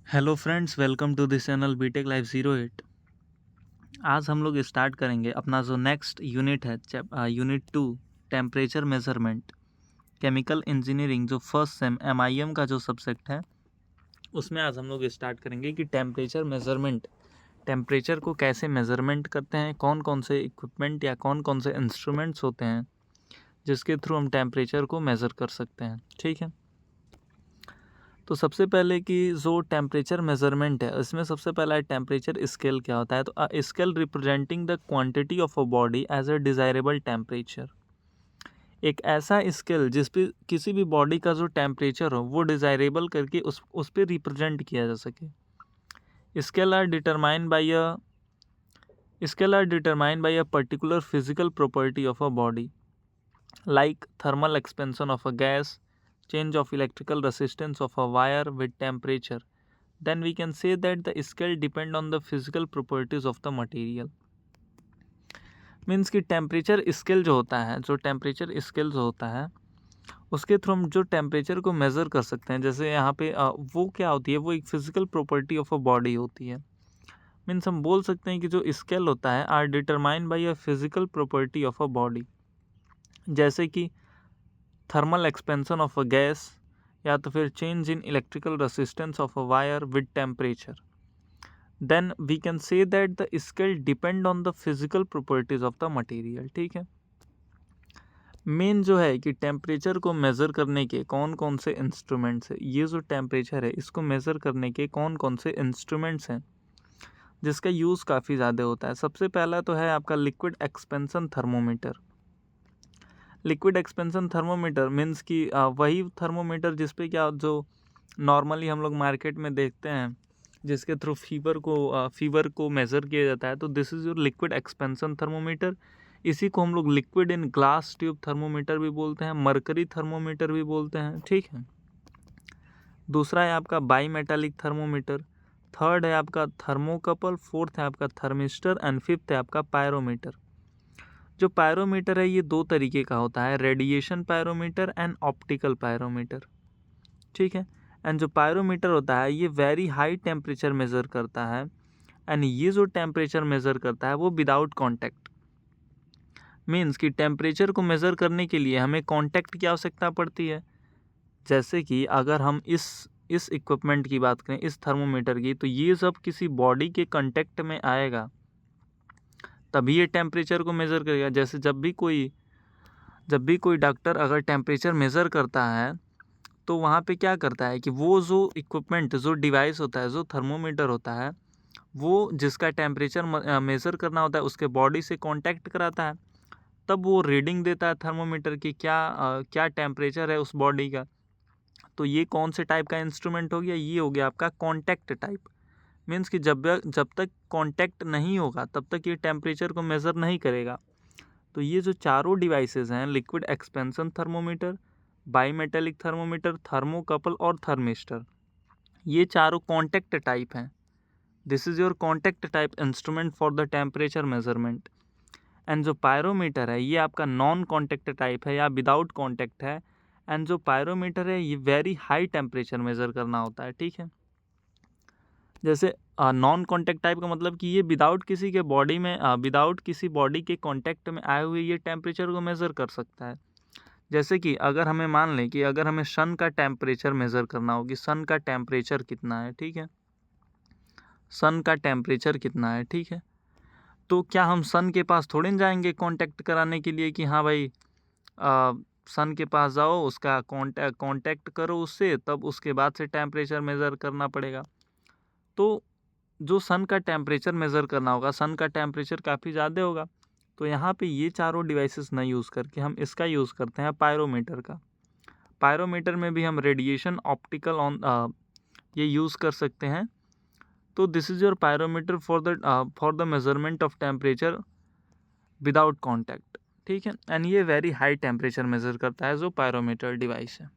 Hello friends, welcome to this channel B Tech life 08। आज हम लोग स्टार्ट करेंगे अपना जो नेक्स्ट यूनिट है, unit 2 temperature measurement chemical engineering, जो फर्स्ट सेम MIM का जो सब्जेक्ट है उसमें आज हम लोग स्टार्ट करेंगे कि टेम्परेचर मेजरमेंट, टेम्परेचर को कैसे मेजरमेंट करते हैं, कौन कौन से इक्विपमेंट या कौन कौन से इंस्ट्रूमेंट्स होते हैं जिसके थ्रू हम टेम्परेचर को मेज़र कर सकते हैं। ठीक है, तो सबसे पहले कि जो टेम्परेचर मेजरमेंट है उसमें सबसे पहला है टेम्परेचर स्केल। क्या होता है? तो scale representing the quantity of a body as a desirable temperature. एक ऐसा स्केल जिस पे किसी भी बॉडी का जो टेम्परेचर हो वो डिज़ायरेबल करके उस पे रिप्रेजेंट किया जा सके। Scale are determined by a particular physical property of a body, like thermal expansion of a gas, change of electrical resistance of a wire with temperature, then we can say that the scale depend on the physical properties of the material. Means कि temperature scale जो होता है, उसके through हम जो temperature को measure कर सकते हैं, जैसे यहाँ पे वो क्या होती है, वो एक physical property of a body होती है। मीन्स हम बोल सकते हैं कि जो स्केल होता है are determined by a physical property of a body, जैसे कि thermal expansion of a gas या तो फिर change in electrical resistance of a wire with temperature, then we can say that the scale depend on the physical properties of the material. ठीक है, main जो है कि टेम्परेचर को measure करने के कौन कौन से इंस्ट्रूमेंट्स हैं, ये जो टेम्परेचर है इसको मेज़र करने के कौन कौन से इंस्ट्रूमेंट्स हैं जिसका यूज़ काफ़ी ज़्यादा होता है। सबसे पहला तो है आपका liquid expansion thermometer. Liquid expansion thermometer means कि वही थर्मोमीटर जिस पे क्या जो नॉर्मली हम लोग मार्केट में देखते हैं, जिसके थ्रू फीवर को मेज़र किया जाता है। तो this is your liquid expansion thermometer. इसी को हम लोग liquid in glass tube thermometer भी बोलते हैं, मरकरी थर्मोमीटर भी बोलते हैं। ठीक है, दूसरा है आपका बाई मेटालिक थर्मोमीटर, थर्ड है आपका थर्मोकपल, फोर्थ है आपका थर्मिस्टर एंड फिफ्थ है आपका पायरोमीटर। जो पायरोमीटर है ये दो तरीके का होता है, radiation pyrometer and optical pyrometer. ठीक है, एंड जो पायरोमीटर होता है ये वेरी हाई टेम्परेचर मेज़र करता है, एंड ये जो टेम्परेचर मेज़र करता है वो विदाउट कांटेक्ट। मीन्स कि टेम्परेचर को मेज़र करने के लिए हमें कांटेक्ट की आवश्यकता पड़ती है। जैसे कि अगर हम इस इक्विपमेंट की बात करें, इस थर्मोमीटर की, तो ये सब किसी बॉडी के कांटेक्ट में आएगा तभी ये टेम्परेचर को मेज़र करेगा। जैसे जब भी कोई डॉक्टर अगर टेम्परेचर मेज़र करता है तो वहाँ पे क्या करता है कि वो जो इक्विपमेंट, जो डिवाइस होता है, जो थर्मोमीटर होता है, वो जिसका टेम्परेचर मेज़र करना होता है उसके बॉडी से कांटेक्ट कराता है, तब वो रीडिंग देता है थर्मोमीटर की क्या टेम्परेचर है उस बॉडी का। तो ये कौन से टाइप का इंस्ट्रूमेंट हो गया? ये हो गया आपका कांटेक्ट टाइप। मीन्स कि जब तक कांटेक्ट नहीं होगा तब तक ये टेम्परेचर को मेज़र नहीं करेगा। तो ये जो चारों डिवाइसेस हैं, liquid expansion thermometer, bimetallic thermometer, thermocouple और थर्मिस्टर, ये चारों कांटेक्ट टाइप हैं। This is your contact type instrument for the temperature measurement. And जो पायरोमीटर है ये आपका नॉन कांटेक्ट टाइप है या विदाउट कांटेक्ट है। एंड जो पायरोमीटर है ये वेरी हाई टेम्परेचर मेज़र करना होता है। ठीक है, जैसे नॉन कांटेक्ट टाइप का मतलब कि ये विदाउट किसी बॉडी के कांटेक्ट में आए हुए ये टेम्परेचर को मेज़र कर सकता है। जैसे कि अगर हमें मान लें कि अगर हमें सन का टेम्परेचर मेज़र करना हो कि सन का टेम्परेचर कितना है। ठीक है, सन का टेम्परेचर कितना है। ठीक है, तो क्या हम सन के पास थोड़े न जाएंगे कांटेक्ट कराने के लिए कि हाँ भाई सन के पास जाओ, उसका कांटेक्ट करो उससे, तब उसके बाद से टेम्परेचर मेज़र करना पड़ेगा। तो जो सन का टेम्परेचर मेज़र करना होगा, सन का टेम्परेचर काफ़ी ज़्यादा होगा, तो यहाँ पे ये चारों डिवाइसेस नहीं यूज़ करके हम इसका यूज़ करते हैं, पायरोमीटर का। पायरोमीटर में भी हम रेडिएशन, ऑप्टिकल ये यूज़ कर सकते हैं। तो this is your pyrometer for the measurement of temperature without contact. ठीक है, एंड ये वेरी हाई टेम्परेचर मेज़र करता है जो पायरोमीटर डिवाइस है।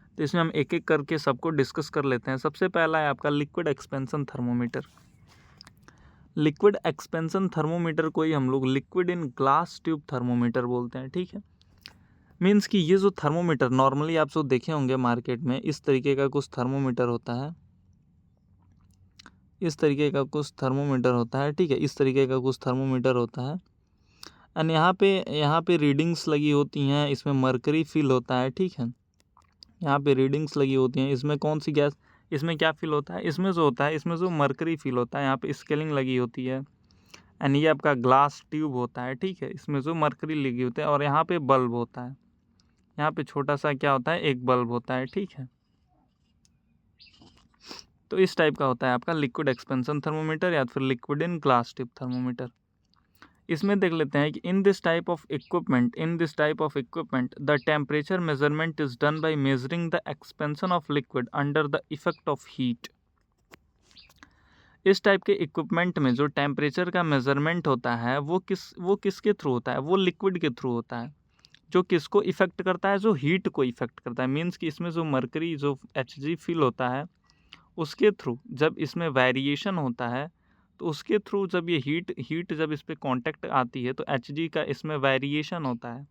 तो इसमें हम एक एक करके सबको डिस्कस कर लेते हैं। सबसे पहला है आपका liquid expansion thermometer. Liquid expansion thermometer को ही हम लोग liquid in glass tube thermometer बोलते हैं। ठीक है, मीन्स कि ये जो थर्मोमीटर नॉर्मली आप जो देखे होंगे मार्केट में, इस तरीके का कुछ थर्मोमीटर होता है। इस तरीके का कुछ थर्मोमीटर होता है, ठीक है, इस तरीके का कुछ थर्मोमीटर होता है। एंड यहाँ पे रीडिंग्स लगी होती हैं, इसमें मरकरी फिल होता है, ठीक है, यहाँ पे रीडिंग्स लगी होती हैं। इसमें कौन सी गैस, इसमें क्या फिल होता है, इसमें जो होता है, इसमें जो मरकरी फिल होता है, यहाँ पे स्केलिंग लगी होती है। एंड ये आपका ग्लास ट्यूब होता है, ठीक है, इसमें जो मरकरी लगी होती है, और यहाँ पे बल्ब होता है, यहाँ पे छोटा सा क्या होता है, एक बल्ब होता है, ठीक है। तो इस टाइप का होता है आपका लिक्विड एक्सपेंशन थर्मोमीटर या फिर liquid in glass tube thermometer. इसमें देख लेते हैं कि in this type of equipment the temperature measurement is done by measuring the expansion of liquid under the effect of heat. इस टाइप के इक्विपमेंट में जो टेम्परेचर का मेजरमेंट होता है वो किसके थ्रू होता है, वो लिक्विड के थ्रू होता है। जो किसको इफेक्ट करता है, जो हीट को इफेक्ट करता है। मीन्स कि इसमें जो मरकरी जो Hg फिल होता है उसके थ्रू जब इसमें वेरिएशन होता है तो उसके थ्रू जब ये हीट जब इस पर कॉन्टैक्ट आती है तो Hg का इसमें वेरिएशन होता है,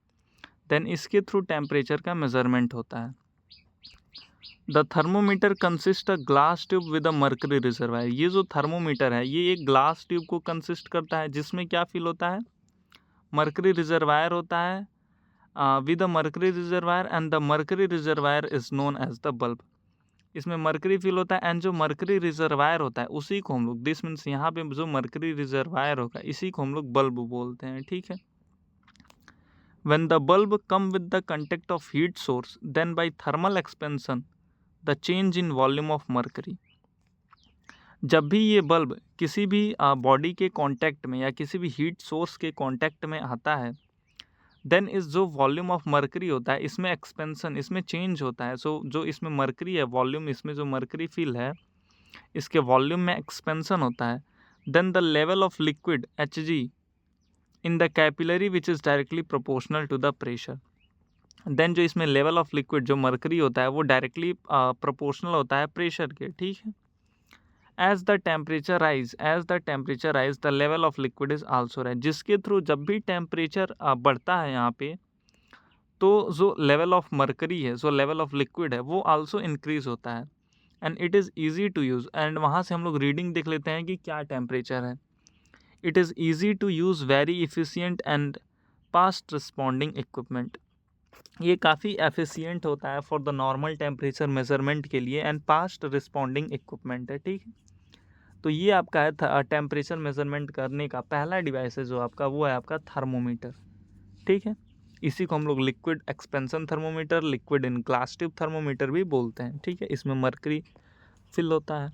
देन इसके थ्रू टेम्परेचर का मेजरमेंट होता है। The thermometer consist a glass tube with a mercury reservoir. ये जो थर्मोमीटर है ये एक ग्लास ट्यूब को कंसिस्ट करता है जिसमें क्या फिल होता है, मर्करी रिजर्वायर होता है with a mercury reservoir and the mercury reservoir is known as the bulb. इसमें मर्करी फिल होता है एंड जो मर्करी रिजर्वायर होता है उसी को हम लोग, दिस मीन्स यहाँ पे जो मर्करी रिजर्वायर होगा इसी को हम लोग बल्ब बोलते हैं, ठीक है। When the bulb come with the contact of heat source, then by thermal expansion the change in volume of mercury। जब भी ये बल्ब किसी भी बॉडी के कांटेक्ट में या किसी भी हीट सोर्स के कांटेक्ट में आता है, देन इस जो वॉल्यूम ऑफ मर्करी होता है इसमें एक्सपेंशन, इसमें चेंज होता है। सो जो इसमें मर्करी है वॉल्यूम, इसमें जो मर्करी फिल है इसके वॉल्यूम में एक्सपेंशन होता है। Then the level of liquid Hg in the capillary which is directly proportional to the pressure. Then जो इसमें लेवल ऑफ लिक्विड जो मर्करी होता है वो डायरेक्टली प्रोपोर्शनल होता है प्रेशर के, ठीक है। As the temperature rise the level of liquid is also rise. जिसके थ्रू जब भी टेम्परेचर बढ़ता है यहाँ पे तो जो लेवल ऑफ मर्करी है, जो लेवल ऑफ लिक्विड है वो आल्सो इंक्रीज होता है and it is easy to use. And वहाँ से हम लोग रीडिंग देख लेते हैं कि क्या टेम्परेचर है। It is easy to use, very efficient and fast responding equipment. ये काफ़ी एफिशिएंट होता है for the normal temperature measurement के लिए एंड फास्ट रिस्पॉन्डिंग इक्विपमेंट है, ठीक है। तो ये आपका है टेम्परेचर मेजरमेंट करने का पहला डिवाइस है जो आपका, वो है आपका थर्मोमीटर, ठीक है। इसी को हम लोग liquid expansion thermometer, liquid in glass tube thermometer भी बोलते हैं, ठीक है। इसमें मर्करी फिल होता है।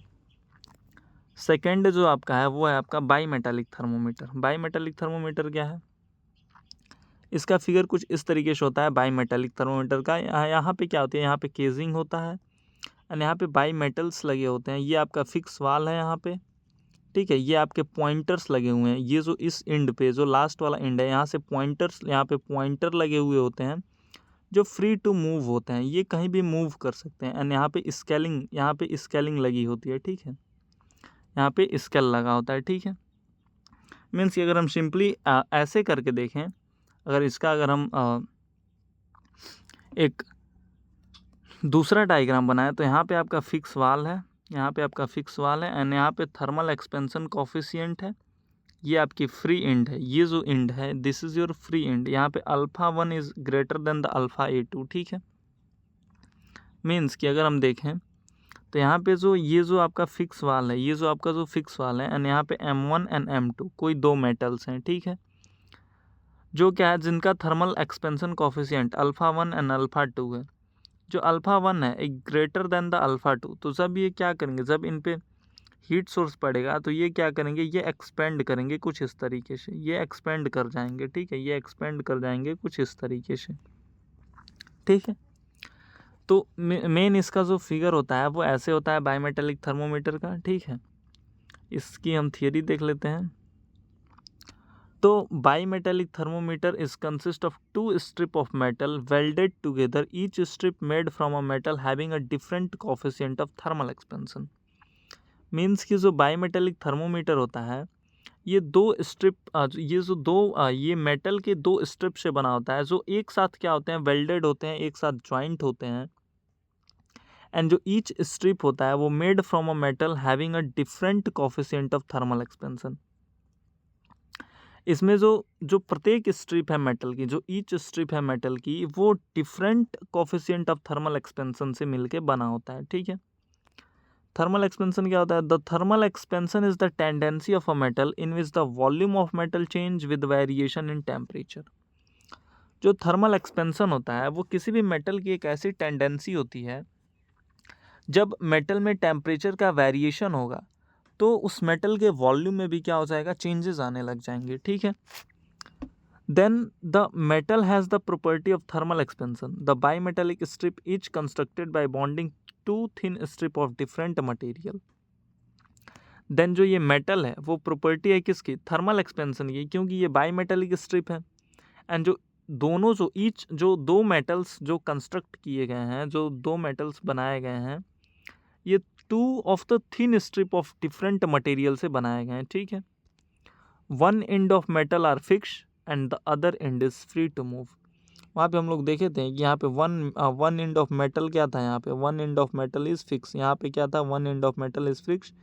सेकेंड जो आपका है वो है आपका by metallic thermometer. By metallic thermometer क्या है, इसका फिगर कुछ इस तरीके से होता है बाई मेटालिक थर्मोमीटर का। यहाँ पे क्या होती है, यहाँ पे केजिंग होता है एंड यहाँ पे बाई मेटल्स लगे होते हैं। ये आपका फिक्स वाल है यहाँ पे, ठीक है। ये आपके पॉइंटर्स लगे हुए हैं। ये जो इस एंड पे जो लास्ट वाला एंड है यहाँ से पॉइंटर्स, यहाँ पे पॉइंटर लगे हुए होते हैं जो फ्री टू मूव होते हैं, ये कहीं भी मूव कर सकते हैं। एंड यहाँ पे स्केलिंग लगी होती है, ठीक है। यहाँ पे स्केल लगा होता है, ठीक है। मीन्स कि अगर हम सिंपली ऐसे करके देखें, अगर हम एक दूसरा डायग्राम बनाएं तो यहाँ पे आपका फिक्स वाल है, यहाँ पे आपका फिक्स वाल है एंड यहाँ पे थर्मल एक्सपेंशन कोफिशिएंट है। ये आपकी फ्री एंड है, ये जो एंड है this is your free and. यहाँ पे α1 इज़ ग्रेटर देन द α2, ठीक है। मीन्स कि अगर हम देखें तो यहाँ पे ये जो आपका फिक्स वाल है, ये जो आपका जो फिक्स वाल है एंड यहाँ पे M1 एंड M2 कोई दो मेटल्स हैं, ठीक है, जो क्या है, जिनका थर्मल एक्सपेंशन कोफिशिएंट α1 एंड α2 है। जो α1 है एक ग्रेटर देन द α2, तो जब ये क्या करेंगे, जब इन पे हीट सोर्स पड़ेगा तो ये क्या करेंगे, ये एक्सपेंड करेंगे कुछ इस तरीके से, ये एक्सपेंड कर जाएंगे, ठीक है, ये एक्सपेंड कर जाएंगे कुछ इस तरीके से, ठीक है। तो मेन इसका जो फिगर होता है वो ऐसे होता है बाईमेटालिक थर्मोमीटर का, ठीक है। इसकी हम थियरी देख लेते हैं। तो bimetallic thermometer is consist of two strip of metal welded together, each strip made from a metal having a different coefficient of thermal expansion. Means कि जो बाईमेटालिक थर्मोमीटर होता है ये ये मेटल के दो स्ट्रिप से बना होता है, जो एक साथ क्या होते हैं, वेल्डेड होते हैं, एक साथ ज्वाइंट होते हैं एंड जो ईच स्ट्रिप होता है वो made from a metal having a different coefficient of thermal expansion. इसमें जो जो प्रत्येक स्ट्रिप है मेटल की, जो ईच स्ट्रिप है मेटल की, वो different coefficient of thermal expansion से मिलके बना होता है। ठीक है, थर्मल एक्सपेंशन क्या होता है? The thermal expansion is the tendency of a metal in which the volume of metal change with variation in temperature. जो थर्मल एक्सपेंशन होता है वो किसी भी मेटल की एक ऐसी टेंडेंसी होती है, जब मेटल में टेम्परेचर का वेरिएशन होगा तो उस मेटल के वॉल्यूम में भी क्या हो जाएगा? चेंजेस आने लग जाएंगे। ठीक है, then the metal has the property of thermal expansion. The bimetallic strip is constructed by bonding two thin strip of different material. Then जो ये मेटल है वो प्रॉपर्टी है किसकी? थर्मल एक्सपेंशन की, क्योंकि ये बाईमेटालिक स्ट्रिप है। एंड जो दोनों जो दो मेटल्स जो कंस्ट्रक्ट किए गए हैं, जो दो मेटल्स बनाए गए हैं, ये two of the thin strip of different material से बनाए गए हैं। ठीक है, one end of metal are fix and the other end is free to move. वहाँ पे हम लोग देखे थे कि यहाँ पे वन एंड ऑफ मेटल क्या था? यहाँ पे one end of metal is fix. यहाँ पे क्या था? One end of metal is fix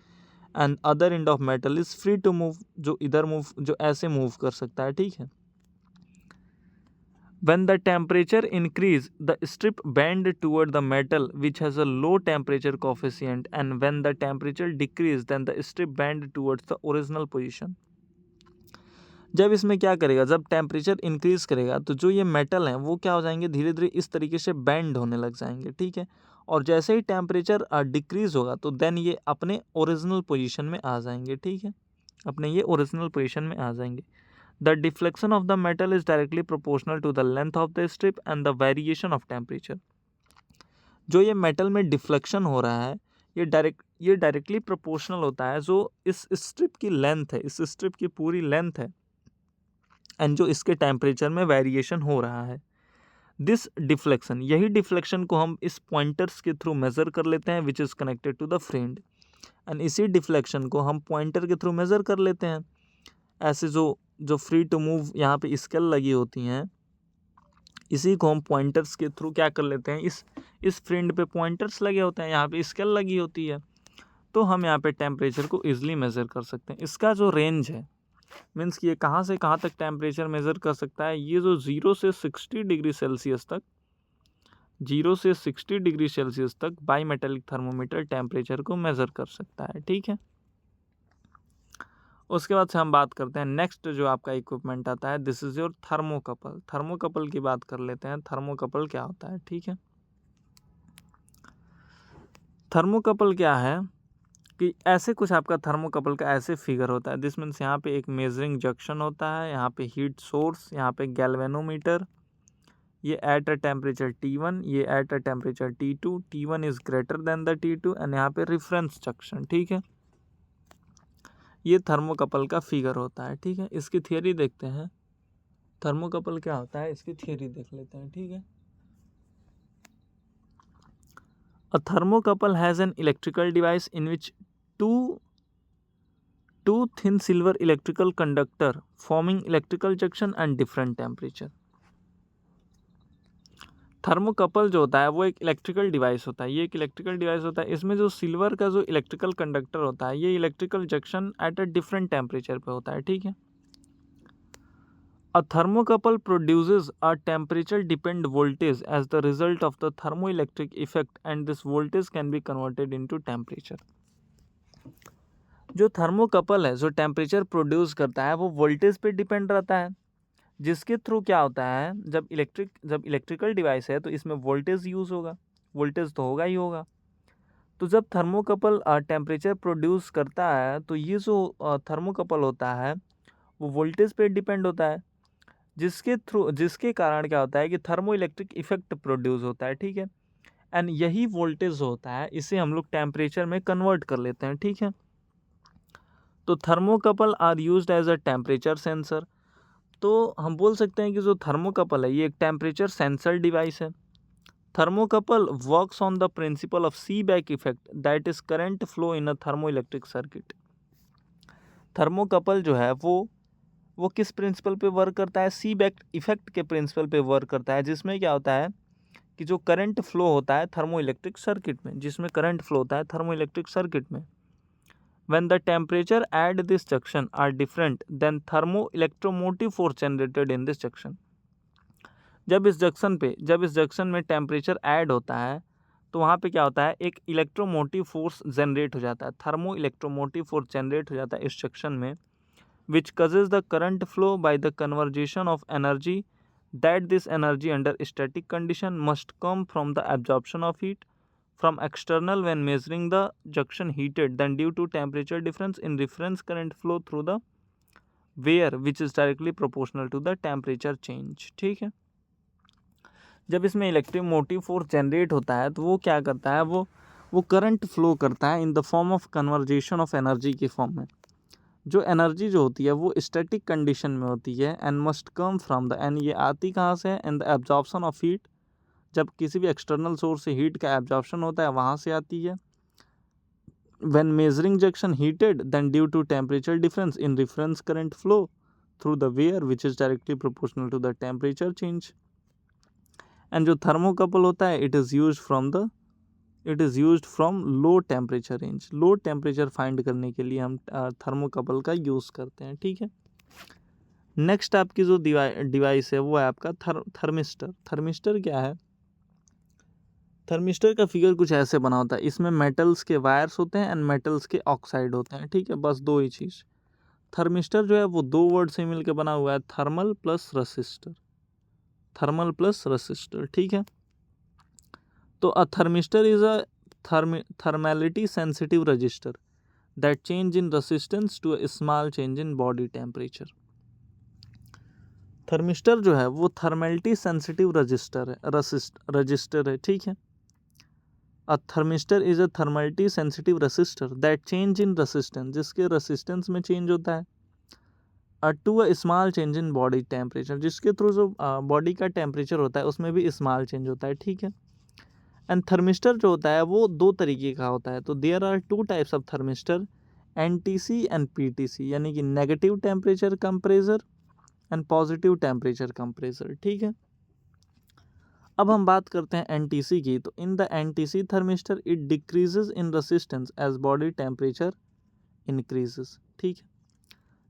and other end of metal is free to move, जो इधर मूव, जो ऐसे मूव कर सकता है। ठीक है, when the temperature increase the strip bend toward the metal which has a low temperature coefficient, and when the temperature decrease then the strip bend towards the original position। जब इसमें क्या करेगा? जब टेम्परेचर इंक्रीज करेगा तो जो ये metal हैं वो क्या हो जाएंगे? धीरे धीरे इस तरीके से बेंड होने लग जाएंगे। ठीक है, और जैसे ही टेम्परेचर डिक्रीज होगा तो देन ये अपने ओरिजिनल पोजीशन में आ जाएंगे। ठीक है, अपने ये ओरिजिनल पोजीशन में आ जाएंगे। The deflection of the metal is directly proportional to the length of the strip and the variation of temperature। जो ये मेटल में डिफ्लेक्शन हो रहा है ये डायरेक्टली प्रोपोर्शनल होता है जो इस स्ट्रिप की लेंथ है, इस स्ट्रिप की पूरी लेंथ है, एंड जो इसके टेम्परेचर में वेरिएशन हो रहा है। दिस डिफ्लेक्शन, यही डिफ्लेक्शन को हम इस पॉइंटर्स के थ्रू मेजर कर लेते हैं which is connected to the friend, and इसी डिफ्लेक्शन को हम पॉइंटर के थ्रू मेजर कर लेते हैं। ऐसे जो फ्री टू मूव यहाँ पे स्केल लगी होती हैं, इसी को हम पॉइंटर्स के थ्रू क्या कर लेते हैं? इस फ्रेंड पे पॉइंटर्स लगे होते हैं, यहाँ पे स्केल लगी होती है, तो हम यहाँ पे टेम्परेचर को इजीली मेज़र कर सकते हैं। इसका जो रेंज है, मीन्स कि ये कहाँ से कहाँ तक टेम्परेचर मेज़र कर सकता है? ये जो 0 से 60 डिग्री सेल्सियस तक, 0 से 60 डिग्री सेल्सियस तक बाईमेटालिक थर्मोमीटर टेम्परेचर को मेज़र कर सकता है। ठीक है, उसके बाद से हम बात करते हैं नेक्स्ट जो आपका इक्विपमेंट आता है, this is your thermocouple. Thermocouple की बात कर लेते हैं। थर्मोकपल क्या होता है? ठीक है, थर्मोकपल क्या है कि ऐसे कुछ आपका थर्मोकपल का ऐसे फिगर होता है। दिस मीन्स यहाँ पे एक मेजरिंग जंक्शन होता है, यहाँ पे हीट सोर्स, यहाँ पे गैल्वेनोमीटर, ये एट अ टेम्परेचर T1, ये at a temperature T2, T1 is greater than the T2, and यहाँ पे रेफरेंस जंक्शन। ठीक है, ये थर्मोकपल का फिगर होता है। ठीक है, इसकी थियरी देखते हैं। थर्मोकपल क्या होता है इसकी थियरी देख लेते हैं। ठीक है, a thermocouple has an electrical device in which two thin silver electrical conductor forming electrical junction and different temperature. Thermocouple जो होता है वो एक इलेक्ट्रिकल डिवाइस होता है, ये एक इलेक्ट्रिकल डिवाइस होता है। इसमें जो सिल्वर का जो इलेक्ट्रिकल कंडक्टर होता है, ये electrical junction at a different temperature पे होता है। ठीक है, a thermocouple produces a temperature dependent voltage as the result of the thermoelectric effect, and this voltage can be converted into temperature। जो थर्मोकपल है, जो टेम्परेचर प्रोड्यूस करता है, वो वोल्टेज पे डिपेंड रहता है, जिसके थ्रू क्या होता है? जब इलेक्ट्रिकल डिवाइस है तो इसमें वोल्टेज यूज़ होगा, वोल्टेज तो होगा ही होगा। तो जब थर्मोकपल टेम्परेचर प्रोड्यूस करता है तो ये जो थर्मोकपल होता है वो वोल्टेज पे डिपेंड होता है, जिसके कारण क्या होता है कि थर्मो इलेक्ट्रिक इफेक्ट प्रोड्यूस होता है। ठीक है, एंड यही वोल्टेज होता है, इसे हम लोग टेम्परेचर में कन्वर्ट कर लेते हैं। ठीक है, तो thermocouple are used as a temperature sensor. तो हम बोल सकते हैं कि जो थर्मोकपल है ये एक टेम्परेचर सेंसर डिवाइस है। Thermocouple works on the principle of सीबैक effect, that is current flow in a thermoelectric circuit. Thermocouple जो है वो किस प्रिंसिपल पे वर्क करता है? सीबैक इफेक्ट के प्रिंसिपल पे वर्क करता है, जिसमें क्या होता है कि जो करंट फ्लो होता है थर्मोइलेक्ट्रिक सर्किट में, जिसमें करंट फ्लो होता है थर्मोइलेक्ट्रिक सर्किट में, when the temperature at this junction are different than thermoelectromotive force generated in this junction. जब इस जंक्शन में टेम्परेचर ऐड होता है तो वहाँ पे क्या होता है, एक इलेक्ट्रोमोटिव फोर्स जनरेट हो जाता है, थर्मो इलेक्ट्रोमोटिव फोर्स जनरेट हो जाता है इस जंक्शन में, which causes the current flow by the conversion of energy, that this energy under static condition must come from the absorption of heat from external when measuring the junction heated, then due to temperature difference in reference current flow through the wire which is directly proportional to the temperature change. ठीक है, जब इसमें electric motive force generate होता है तो वो क्या करता है, वो करंट फ्लो करता है in the form of conversation of energy के फॉर्म में। जो एनर्जी जो होती है वो स्टैटिक कंडीशन में होती है and must come from the, and ये आती कहाँ से है, in the absorption of heat, जब किसी भी एक्सटर्नल सोर्स से हीट का एब्जॉर्प्शन होता है वहाँ से आती है। When measuring junction heated then due to temperature difference in reference current flow through the wire which is directly proportional to the temperature change. And जो थर्मोकपल होता है it is used from low temperature range. Low temperature find करने के लिए हम thermocouple का use करते हैं। ठीक है, नेक्स्ट आपकी जो डिवाइस है वो है आपका थर्मिस्टर। थर्मिस्टर क्या है, थर्मिस्टर का फिगर कुछ ऐसे बना होता है, इसमें मेटल्स के वायर्स होते हैं एंड मेटल्स के ऑक्साइड होते हैं। ठीक है, बस दो ही चीज़। थर्मिस्टर जो है वो दो वर्ड से मिलकर बना हुआ है, thermal plus resistor, thermal plus resistor. ठीक है, तो a thermistor is a thermality sensitive resistor that change in resistance to a small change in body temperature. Thermistor जो है वो थर्मेलिटी सेंसिटिव रजिस्टर है। ठीक है, a thermistor is a thermality sensitive resistor that change in resistance, जिसके resistance में change होता है, to a small change in body temperature, जिसके थ्रू जो बॉडी का टेम्परेचर होता है उसमें भी स्मॉल चेंज होता है। ठीक है, एंड थर्मिस्टर जो होता है वो दो तरीके का होता है, तो there are two types of thermistor, NTC and PTC, यानी कि negative temperature compressor and positive temperature compressor. ठीक है, अब हम बात करते हैं एनटीसी की, तो in the NTC thermistor it decreases in resistance as body temperature increases. ठीक है,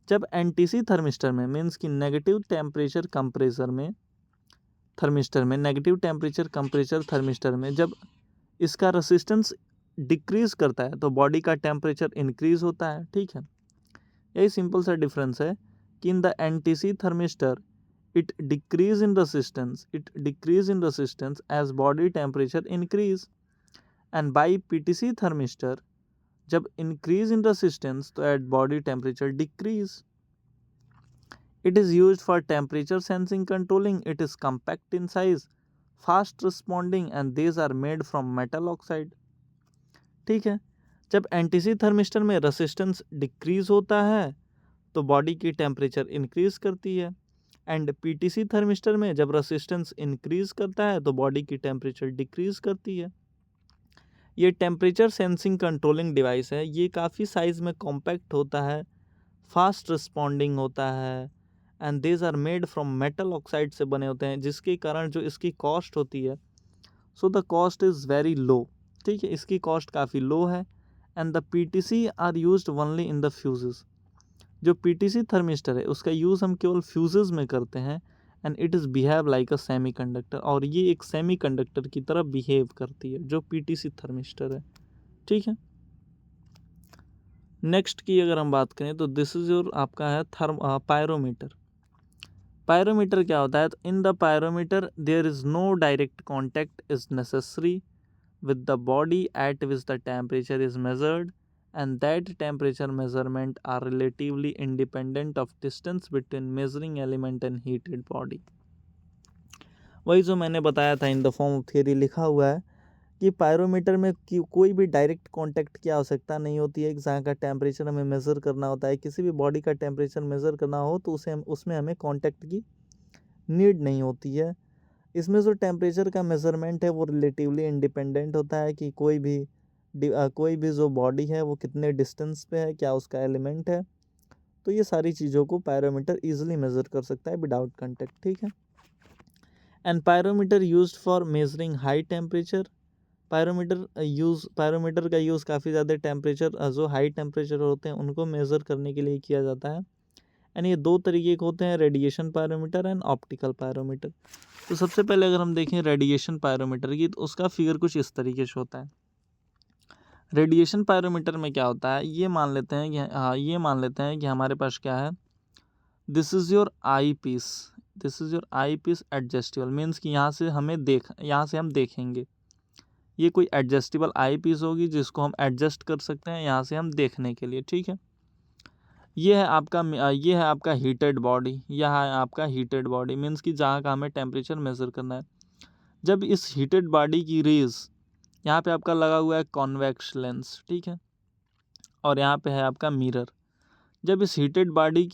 जब एनटीसी थर्मिस्टर में मीन्स कि नेगेटिव टेम्परेचर कंप्रेसर में, थर्मिस्टर में नेगेटिव टेम्परेचर कंप्रेसर थर्मिस्टर में जब इसका रेसिस्टेंस डिक्रीज करता है तो बॉडी का टेम्परेचर इंक्रीज होता है। ठीक है, यही सिंपल सा डिफरेंस है कि in the NTC thermistor it decrease in resistance as body temperature increase, and by PTC thermistor जब इंक्रीज इन रेसिस्टेंस तो at body temperature decrease. It is used for temperature sensing controlling. It is compact in size, fast responding and these are made from metal oxide. ठीक है, जब NTC thermistor में resistance decrease होता है तो body की temperature increase करती है, एंड पीटीसी थर्मिस्टर में जब रेसिस्टेंस इंक्रीज करता है तो बॉडी की टेम्परेचर डिक्रीज करती है। ये टेम्परेचर सेंसिंग कंट्रोलिंग डिवाइस है, ये काफ़ी साइज़ में कॉम्पैक्ट होता है, फास्ट रिस्पॉन्डिंग होता है and these are made from metal oxide से बने होते हैं, जिसके कारण जो इसकी कॉस्ट होती है, so the cost is very low. ठीक है, इसकी कॉस्ट काफ़ी लो है, and the PTC are used only in the fuses. जो पीटीसी थर्मिस्टर है उसका यूज़ हम केवल फ्यूजेस में करते हैं, and it is behave like a semiconductor, और ये एक सेमी कंडक्टर की तरह बिहेव करती है जो पीटीसी थर्मिस्टर है। ठीक है, नेक्स्ट की अगर हम बात करें तो दिस इज योर आपका है पायरोमीटर। पायरोमीटर क्या होता है, तो in the pyrometer there is no direct contact is necessary with the body at which the temperature is measured, and that temperature measurement are relatively independent of distance between measuring element and heated body. वही जो मैंने बताया था इन the form of theory लिखा हुआ है कि pyrometer में कोई भी डायरेक्ट कांटेक्ट की आवश्यकता नहीं होती है। जहाँ का टेम्परेचर हमें मेज़र करना होता है, किसी भी बॉडी का टेम्परेचर मेज़र करना हो तो उसमें हमें कांटेक्ट की नीड नहीं होती है। इसमें जो टेम्परेचर का मेज़रमेंट है वो रिलेटिवली इंडिपेंडेंट होता है कि कोई भी जो बॉडी है वो कितने डिस्टेंस पे है, क्या उसका एलिमेंट है, तो ये सारी चीज़ों को पायरोमीटर इजीली मेज़र कर सकता है विदाउट कांटेक्ट। ठीक है, and pyrometer used for measuring high temperature. Pyrometer का यूज़ काफ़ी ज़्यादा टेम्परेचर जो हाई टेम्परेचर होते हैं उनको मेज़र करने के लिए किया जाता है। एंड ये दो तरीके के होते हैं, radiation pyrometer and optical pyrometer. तो सबसे पहले अगर हम देखें रेडिएशन पायरोमीटर की, तो उसका फिगर कुछ इस तरीके से होता है। रेडिएशन पायरोमीटर में क्या होता है, ये मान लेते हैं कि हमारे पास क्या है, this is your eyepiece adjustable, means कि यहाँ से हम देखेंगे। ये कोई एडजस्टेबल आई पीस होगी जिसको हम एडजस्ट कर सकते हैं यहाँ से हम देखने के लिए, ठीक है। ये है आपका हीटेड बॉडी, मीन्स कि जहाँ का हमें टेम्परेचर मेज़र करना है। जब इस हीटेड बॉडी की रेज, यहाँ पे आपका लगा हुआ है कॉन्वेक्स लेंस, ठीक है, और यहाँ पे है आपका मिरर। जब इस हीटेड बॉडी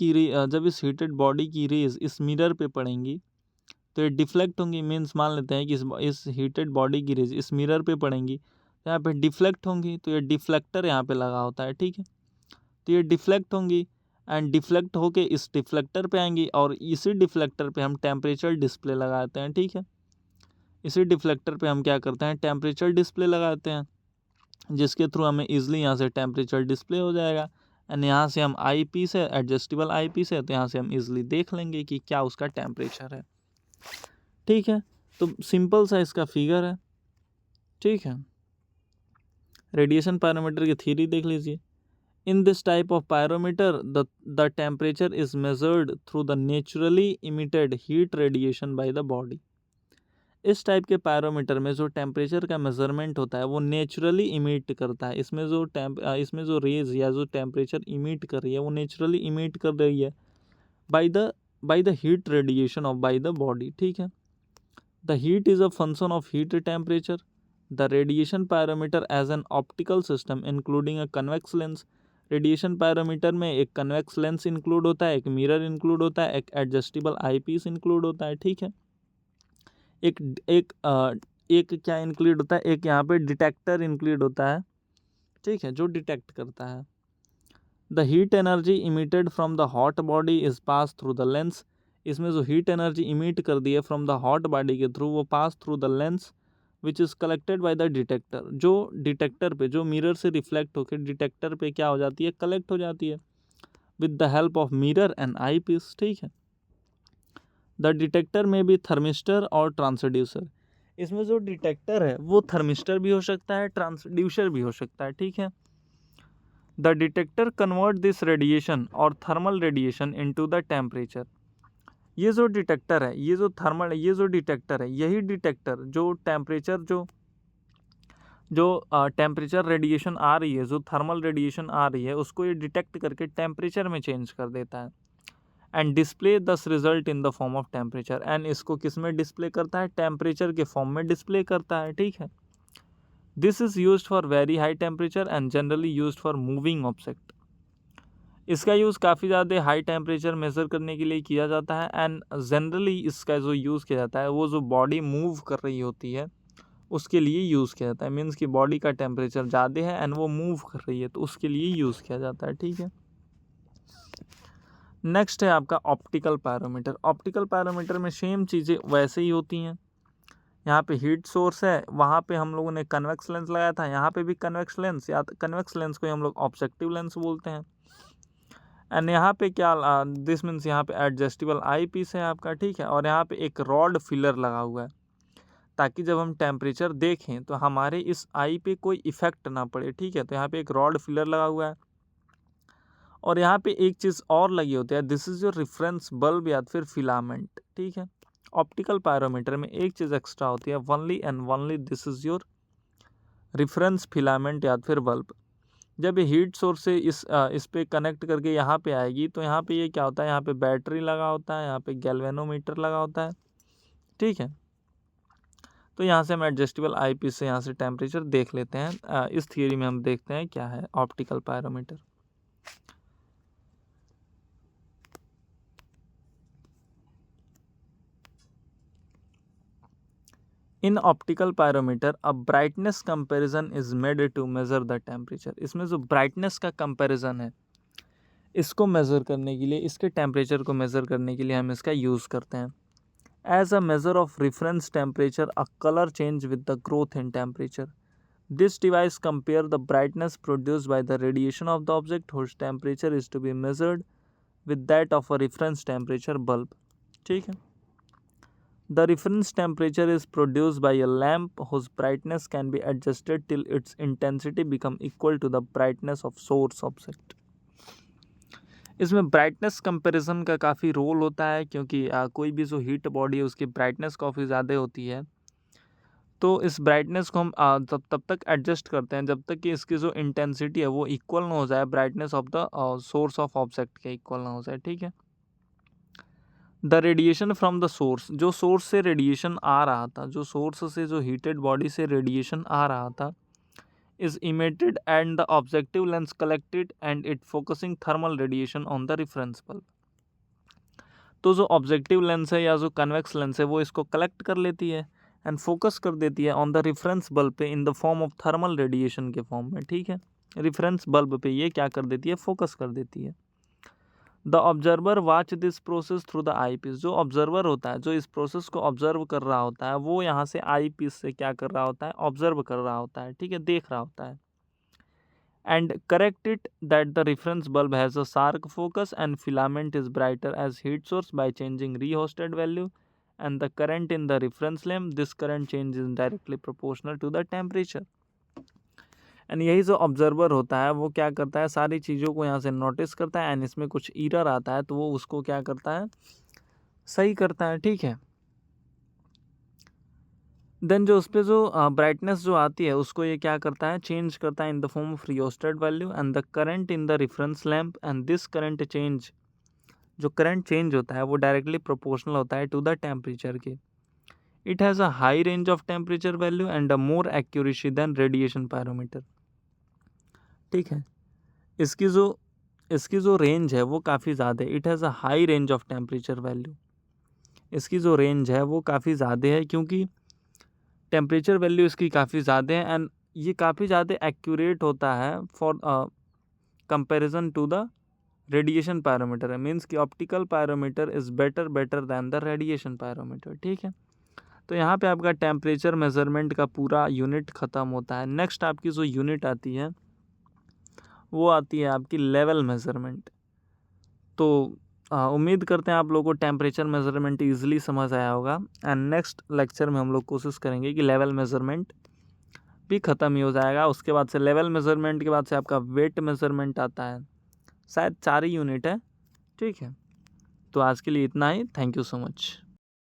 की रेज इस मिरर पे पड़ेंगी तो ये डिफ्लेक्ट होंगी, मीन्स मान लेते हैं कि इस हीटेड बॉडी की रेज इस मिरर पे पड़ेंगी तो यहाँ पे डिफ्लेक्ट होंगी, तो ये डिफ्लेक्टर यहाँ पे लगा होता है, ठीक है। तो ये डिफ्लेक्ट होंगी एंड डिफ्लेक्ट होके इस डिफ्लेक्टर पे आएंगी और इसी डिफ्लेक्टर पे हम टेम्परेचर डिस्प्ले लगाते हैं, ठीक है। इसी डिफ्लेक्टर पे हम क्या करते हैं, टेम्परेचर डिस्प्ले लगाते हैं, जिसके थ्रू हमें ईजिली यहाँ से टेम्परेचर डिस्प्ले हो जाएगा। एंड यहाँ से हम आई पीस है, एडजस्टेबल आई पीस है, तो यहाँ से हम ईजिली देख लेंगे कि क्या उसका टेम्परेचर है, ठीक है। तो सिंपल सा इसका फिगर है, ठीक है। रेडिएशन पायरोमीटर की थ्योरी देख लीजिए। In this type of pyrometer the temperature is measured through the naturally emitted heat radiation bye the body. इस टाइप के पायरोमीटर में जो टेम्परेचर का मेजरमेंट होता है वो नेचुरली इमिट करता है। इसमें जो रेज या जो टेम्परेचर इमिट कर रही है वो नेचुरली इमिट कर रही है by the heat radiation of by the body, ठीक है। The heat is a function of heat temperature. The radiation pyrometer as an optical system including a convex lens. Radiation pyrometer में एक convex lens include होता है, एक mirror include होता है, एक एडजस्टेबल आई पीस इंक्लूड होता है, ठीक है। एक क्या इंक्लूड होता है, एक यहाँ पे डिटेक्टर इंक्लूड होता है, ठीक है, जो डिटेक्ट करता है। The heat energy emitted from the hot body is pass through the lens. इसमें जो हीट एनर्जी इमिट कर दी है फ्रॉम द हॉट बॉडी के थ्रू, वो pass through the lens which is collected by the detector. जो detector पे, जो mirror से रिफ्लेक्ट होकर डिटेक्टर पे क्या हो जाती है, कलेक्ट हो जाती है with the help of mirror and eyepiece, ठीक है। द डिटेक्टर में भी थर्मिस्टर और ट्रांसड्यूसर। इसमें जो डिटेक्टर है वो थर्मिस्टर भी हो सकता है, ट्रांसड्यूसर भी हो सकता है, ठीक है। The detector convert this radiation or thermal radiation into the temperature. ये जो डिटेक्टर है, ये जो डिटेक्टर है, यही डिटेक्टर जो टेम्परेचर रेडिएशन आ रही है, जो थर्मल रेडिएशन आ रही है, उसको ये डिटेक्ट करके टेम्परेचर में चेंज कर देता है एंड डिस्प्ले दस result in the form of temperature. And इसको किस में डिस्प्ले करता है, टेम्परेचर के फॉर्म में डिस्प्ले करता है, ठीक है। This is used for very high temperature and generally used for moving object. इसका यूज़ काफ़ी ज़्यादा हाई टेम्परेचर मेज़र करने के लिए किया जाता है एंड जनरली इसका जो यूज़ किया जाता है वो जो बॉडी मूव कर रही होती है उसके लिए यूज़ किया जाता है। मीन्स कि बॉडी का टेम्परेचर ज़्यादा है एंड वो मूव कर रही है तो उसके लिए यूज़ किया जाता है, ठीक है। नेक्स्ट है आपका ऑप्टिकल पायरोमीटर। ऑप्टिकल पायरोमीटर में सेम चीज़ें वैसे ही होती हैं। यहाँ पे हीट सोर्स है, वहाँ पे हम लोगों ने कन्वेक्स लेंस लगाया था, यहाँ पे भी कन्वेक्स लेंस, या कन्वेक्स लेंस को हम लोग ऑब्जेक्टिव लेंस बोलते हैं। एंड यहाँ पे क्या दिस मीन्स यहाँ पे एडजस्टेबल आई पीस है आपका, ठीक है। और यहाँ पे एक रॉड फिलर लगा हुआ है ताकि जब हम टेम्परेचर देखें तो हमारे इस आई पे कोई इफेक्ट ना पड़े, ठीक है। तो यहाँ पे एक रॉड फिलर लगा हुआ है और यहाँ पे एक चीज़ और लगी होती है, this is your reference bulb या फिर फिलामेंट, ठीक है। ऑप्टिकल पायरोमीटर में एक चीज़ एक्स्ट्रा होती है, only and only this is your reference filament या फिर बल्ब। जब ये हीट सोर्स से इस पे कनेक्ट करके यहाँ पे आएगी तो यहाँ पे ये क्या होता है, यहाँ पे बैटरी लगा होता है, यहाँ पे गैल्वेनोमीटर लगा होता है, ठीक है। तो यहाँ से हम एडजस्टेबल आई पीस से यहाँ से टेम्परेचर देख लेते हैं। इस थियरी में हम देखते हैं क्या है optical pyrometer. In optical pyrometer a brightness comparison is made to measure the temperature. इसमें जो ब्राइटनेस का कंपैरिजन है इसको मेज़र करने के लिए, इसके टेम्परेचर को मेज़र करने के लिए हम इसका यूज़ करते हैं। As a measure of reference temperature, a color change with the growth in temperature. This device compare the brightness produced by the radiation of the object whose temperature is to be measured with that of a reference temperature bulb. ठीक है. The reference temperature is produced by a lamp whose brightness can be adjusted till its intensity become equal to the brightness of source object. इसमें brightness comparison का काफ़ी role होता है, क्योंकि कोई भी जो हीट बॉडी है उसकी ब्राइटनेस काफ़ी ज़्यादा होती है, तो इस ब्राइटनेस को हम तब तक एडजस्ट करते हैं जब तक कि इसकी जो इंटेंसिटी है वो इक्वल ना हो जाए brightness of the source of object के इक्वल ना हो जाए. ठीक है. The radiation from the source, जो सोर्स से रेडिएशन आ रहा था, जो सोर्स से जो हीटेड बॉडी से रेडिएशन आ रहा था, is emitted and the objective lens collected and it focusing thermal radiation on the reference bulb. तो जो ऑब्जेक्टिव लेंस है या जो कन्वेक्स लेंस है वो इसको कलेक्ट कर लेती है एंड फोकस कर देती है ऑन द रेफरेंस बल्ब पे इन the form of thermal radiation के फॉर्म में. ठीक है. रेफरेंस बल्ब पे ये क्या कर देती है, फोकस कर देती है. The observer watch this process through the eyepiece, जो ऑब्जर्वर होता है, जो इस प्रोसेस को ऑब्जर्व कर रहा होता है, वो यहाँ से आई पीस से क्या कर रहा होता है, ऑब्जर्व कर रहा होता है. ठीक है, देख रहा होता है. And correct it that the reference bulb has a sharp focus and filament is brighter as heat source by changing rehosted value and the current in the reference lamp. This current change is directly proportional to the temperature. And यही जो observer होता है वो क्या करता है, सारी चीज़ों को यहाँ से नोटिस करता है एंड इसमें कुछ एरर आता है तो वो उसको क्या करता है, सही करता है. ठीक है. देन जो उस पर जो ब्राइटनेस जो आती है उसको ये क्या करता है, चेंज करता है in the form of rheostat value and the current in the reference lamp and this current change, जो करंट चेंज होता है वो डायरेक्टली प्रोपोर्शनल होता है टू द टेम्परेचर के. It has a high range of temperature value and a more accuracy than radiation pyrometer. ठीक है. इसकी जो रेंज है वो काफ़ी ज़्यादा है. It has a high range of temperature value, इसकी जो रेंज है वो काफ़ी ज़्यादा है क्योंकि टेम्परेचर वैल्यू इसकी काफ़ी ज़्यादा है एंड ये काफ़ी ज़्यादा एक्यूरेट होता है for comparison to the radiation pyrometer है. मीन्स कि optical pyrometer is better than the radiation pyrometer. ठीक है. तो यहाँ पे आपका टेम्परेचर मेजरमेंट का पूरा यूनिट ख़त्म होता है. नेक्स्ट आपकी जो यूनिट आती है वो आती है आपकी लेवल मेजरमेंट. तो उम्मीद करते हैं आप लोगों को टेम्परेचर मेजरमेंट ईजिली समझ आया होगा एंड नेक्स्ट लेक्चर में हम लोग कोशिश करेंगे कि लेवल मेजरमेंट भी ख़त्म ही हो जाएगा. उसके बाद से लेवल मेजरमेंट के बाद से आपका वेट मेजरमेंट आता है. शायद 4 ही यूनिट है. ठीक है. तो आज के लिए इतना ही. Thank you so much.